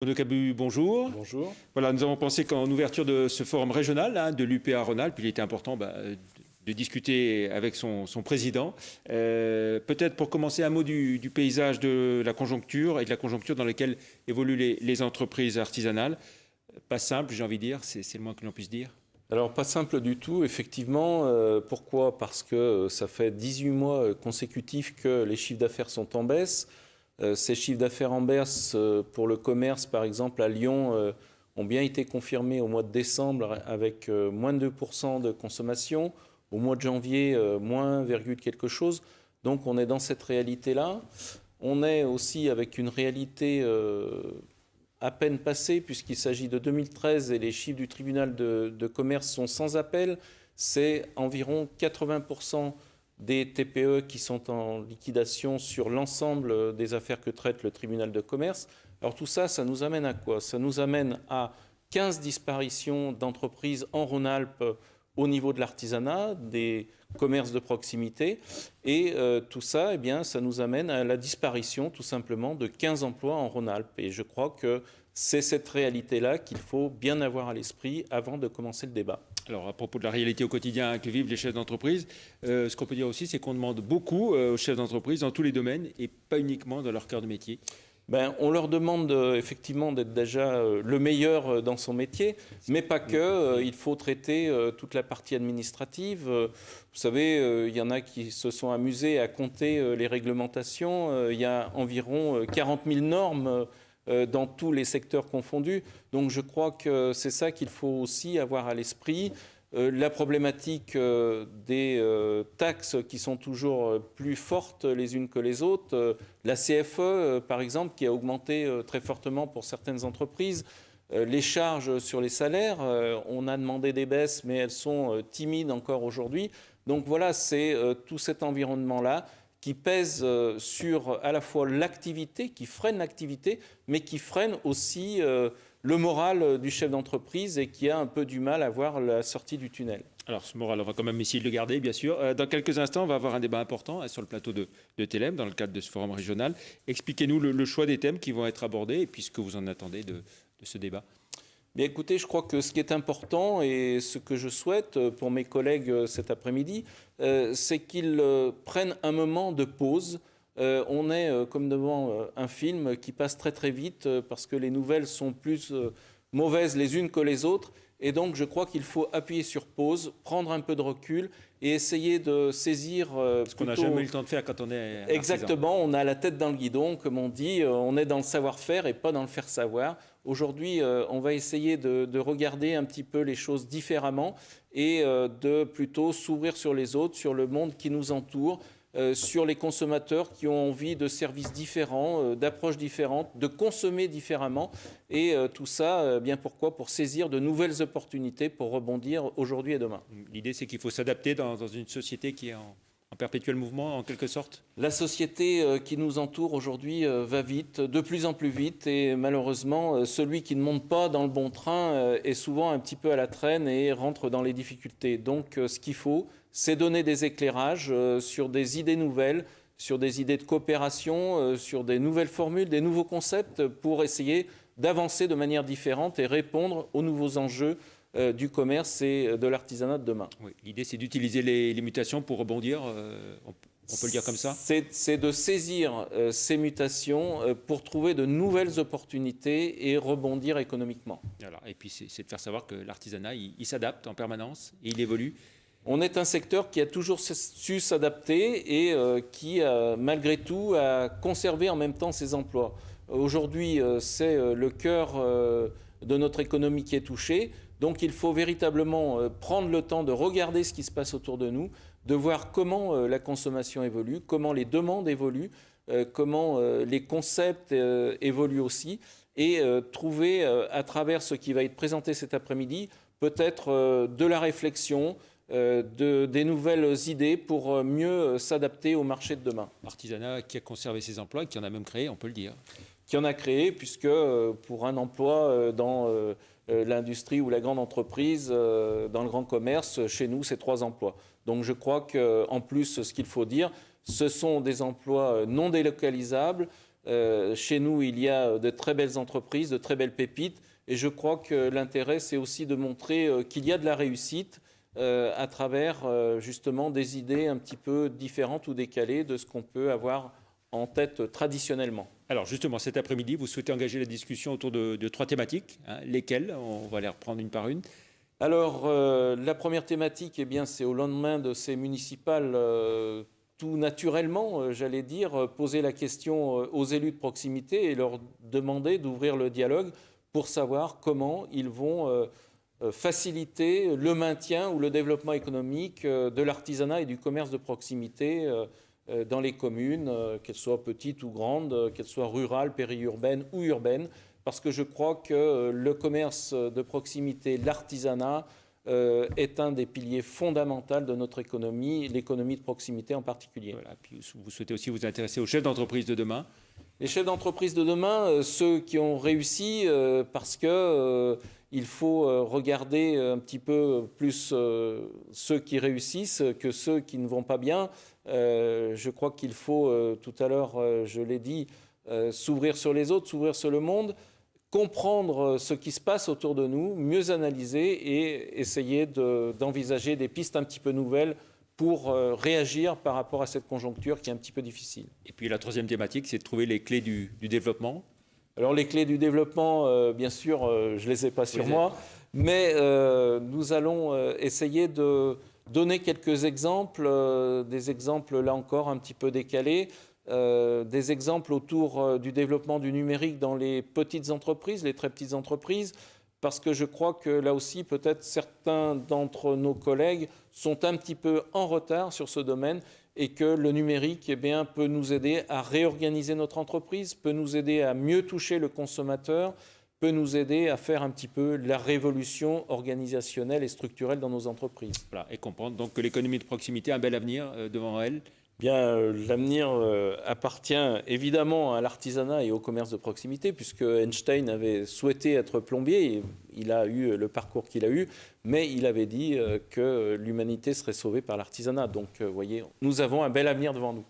Renaud Cabu, bonjour. Bonjour. Voilà, nous avons pensé qu'en ouverture de ce forum régional de l'UPA Rhône-Alpes, il était important de discuter avec son président. Peut-être pour commencer un mot du paysage de la conjoncture et de la conjoncture dans laquelle évoluent les entreprises artisanales. Pas simple, j'ai envie de dire, c'est le moins que l'on puisse dire. Alors pas simple du tout, effectivement. Pourquoi? Parce que ça fait 18 mois consécutifs que les chiffres d'affaires sont en baisse. Ces chiffres d'affaires en baisse pour le commerce, par exemple à Lyon, ont bien été confirmés au mois de décembre avec moins de 2% de consommation. Au mois de janvier, moins virgule quelque chose. Donc on est dans cette réalité-là. On est aussi avec une réalité à peine passée, puisqu'il s'agit de 2013 et les chiffres du tribunal de commerce sont sans appel. C'est environ 80% des TPE qui sont en liquidation sur l'ensemble des affaires que traite le tribunal de commerce. Alors tout ça, ça nous amène à quoi? Ça nous amène à 15 disparitions d'entreprises en Rhône-Alpes au niveau de l'artisanat, des commerces de proximité. Et tout ça, eh bien, ça nous amène à la disparition tout simplement de 15 emplois en Rhône-Alpes. Et je crois que c'est cette réalité-là qu'il faut bien avoir à l'esprit avant de commencer le débat. Alors, à propos de la réalité au quotidien que vivent les chefs d'entreprise, ce qu'on peut dire aussi, c'est qu'on demande beaucoup aux chefs d'entreprise dans tous les domaines et pas uniquement dans leur cœur de métier. On leur demande effectivement d'être déjà le meilleur dans son métier, mais pas que. Il faut traiter toute la partie administrative. Vous savez, il y en a qui se sont amusés à compter les réglementations. Il y a environ 40 000 normes dans tous les secteurs confondus. Donc je crois que c'est ça qu'il faut aussi avoir à l'esprit. La problématique des taxes qui sont toujours plus fortes les unes que les autres. La CFE, par exemple, qui a augmenté très fortement pour certaines entreprises. Les charges sur les salaires, on a demandé des baisses, mais elles sont timides encore aujourd'hui. Donc voilà, c'est tout cet environnement-là qui pèse sur à la fois l'activité, qui freine l'activité, mais qui freine aussi le moral du chef d'entreprise et qui a un peu du mal à voir la sortie du tunnel. Alors ce moral, on va quand même essayer de le garder, bien sûr. Dans quelques instants, on va avoir un débat important sur le plateau de Télém, dans le cadre de ce forum régional. Expliquez-nous le choix des thèmes qui vont être abordés et puis ce que vous en attendez de ce débat. Bien, écoutez, je crois que ce qui est important et ce que je souhaite pour mes collègues cet après-midi, c'est qu'ils prennent un moment de pause. On est comme devant un film qui passe très très vite parce que les nouvelles sont plus mauvaises les unes que les autres. Et donc je crois qu'il faut appuyer sur pause, prendre un peu de recul et essayer de saisir... Ce qu'on n'a jamais eu le temps de faire quand on est artisan. Exactement, on a la tête dans le guidon, comme on dit, on est dans le savoir-faire et pas dans le faire-savoir. Aujourd'hui, on va essayer de regarder un petit peu les choses différemment et de plutôt s'ouvrir sur les autres, sur le monde qui nous entoure, sur les consommateurs qui ont envie de services différents, d'approches différentes, de consommer différemment. Et tout ça, bien pourquoi? Pour saisir de nouvelles opportunités pour rebondir aujourd'hui et demain. L'idée, c'est qu'il faut s'adapter dans une société qui est en perpétuel mouvement, en quelque sorte. La société qui nous entoure aujourd'hui va vite, de plus en plus vite, et malheureusement, celui qui ne monte pas dans le bon train est souvent un petit peu à la traîne et rentre dans les difficultés. Donc ce qu'il faut, c'est donner des éclairages sur des idées nouvelles, sur des idées de coopération, sur des nouvelles formules, des nouveaux concepts pour essayer d'avancer de manière différente et répondre aux nouveaux enjeux du commerce et de l'artisanat de demain. Oui, l'idée, c'est d'utiliser les mutations pour rebondir, on peut le dire comme ça. C'est de saisir ces mutations pour trouver de nouvelles opportunités et rebondir économiquement. Voilà. Et puis, c'est de faire savoir que l'artisanat, il s'adapte en permanence et il évolue. On est un secteur qui a toujours su s'adapter et qui, malgré tout, a conservé en même temps ses emplois. Aujourd'hui, c'est le cœur de notre économie qui est touché. Donc il faut véritablement prendre le temps de regarder ce qui se passe autour de nous, de voir comment la consommation évolue, comment les demandes évoluent, comment les concepts évoluent aussi, et trouver à travers ce qui va être présenté cet après-midi peut-être de la réflexion, des nouvelles idées pour mieux s'adapter au marché de demain. L'artisanat qui a conservé ses emplois, qui en a même créé, on peut le dire. Qui en a créé, puisque pour un emploi dans l'industrie ou la grande entreprise, dans le grand commerce, chez nous, c'est 3 emplois. Donc je crois qu'en plus, ce qu'il faut dire, ce sont des emplois non délocalisables, Chez nous, il y a de très belles entreprises, de très belles pépites. Et je crois que l'intérêt, c'est aussi de montrer qu'il y a de la réussite à travers justement des idées un petit peu différentes ou décalées de ce qu'on peut avoir en tête traditionnellement. Alors justement, cet après-midi, vous souhaitez engager la discussion autour de 3 thématiques. Lesquelles? On va les reprendre une par une. Alors, la première thématique, eh bien, c'est au lendemain de ces municipales, tout naturellement, j'allais dire, poser la question aux élus de proximité et leur demander d'ouvrir le dialogue pour savoir comment ils vont faciliter le maintien ou le développement économique de l'artisanat et du commerce de proximité dans les communes, qu'elles soient petites ou grandes, qu'elles soient rurales, périurbaines ou urbaines, parce que je crois que le commerce de proximité, l'artisanat, est un des piliers fondamentaux de notre économie, l'économie de proximité en particulier. Voilà. Puis vous souhaitez aussi vous intéresser aux chefs d'entreprise de demain. Les chefs d'entreprise de demain, ceux qui ont réussi, parce que il faut regarder un petit peu plus ceux qui réussissent que ceux qui ne vont pas bien. Je crois qu'il faut, tout à l'heure, je l'ai dit, s'ouvrir sur les autres, s'ouvrir sur le monde, comprendre ce qui se passe autour de nous, mieux analyser et essayer d'envisager des pistes un petit peu nouvelles pour réagir par rapport à cette conjoncture qui est un petit peu difficile. Et puis la troisième thématique, c'est de trouver les clés du développement. Alors les clés du développement, bien sûr, je ne les ai pas sur moi, mais nous allons essayer de donner quelques exemples, des exemples là encore un petit peu décalés, des exemples autour du développement du numérique dans les petites entreprises, les très petites entreprises, parce que je crois que là aussi, peut-être certains d'entre nos collègues sont un petit peu en retard sur ce domaine et que le numérique peut nous aider à réorganiser notre entreprise, peut nous aider à mieux toucher le consommateur, peut nous aider à faire un petit peu la révolution organisationnelle et structurelle dans nos entreprises. Voilà, et comprendre donc que l'économie de proximité a un bel avenir devant elle. L'avenir appartient évidemment à l'artisanat et au commerce de proximité, puisque Einstein avait souhaité être plombier, et il a eu le parcours qu'il a eu, mais il avait dit que l'humanité serait sauvée par l'artisanat. Donc, vous voyez, nous avons un bel avenir devant nous.